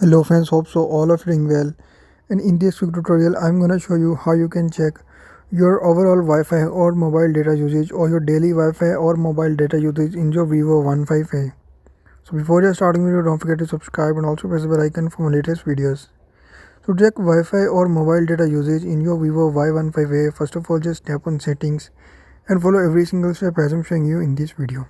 Hello friends, hope so all of you doing well. And in this quick tutorial, I'm gonna show you how you can check your overall Wi-Fi or mobile data usage or your daily Wi-Fi or mobile data usage in your Vivo Y15a. So before you starting video, don't forget to subscribe and also press the bell icon for my latest videos. To check Wi-Fi or mobile data usage in your Vivo Y15a, first of all just tap on settings and follow every single step as I'm showing you in this video.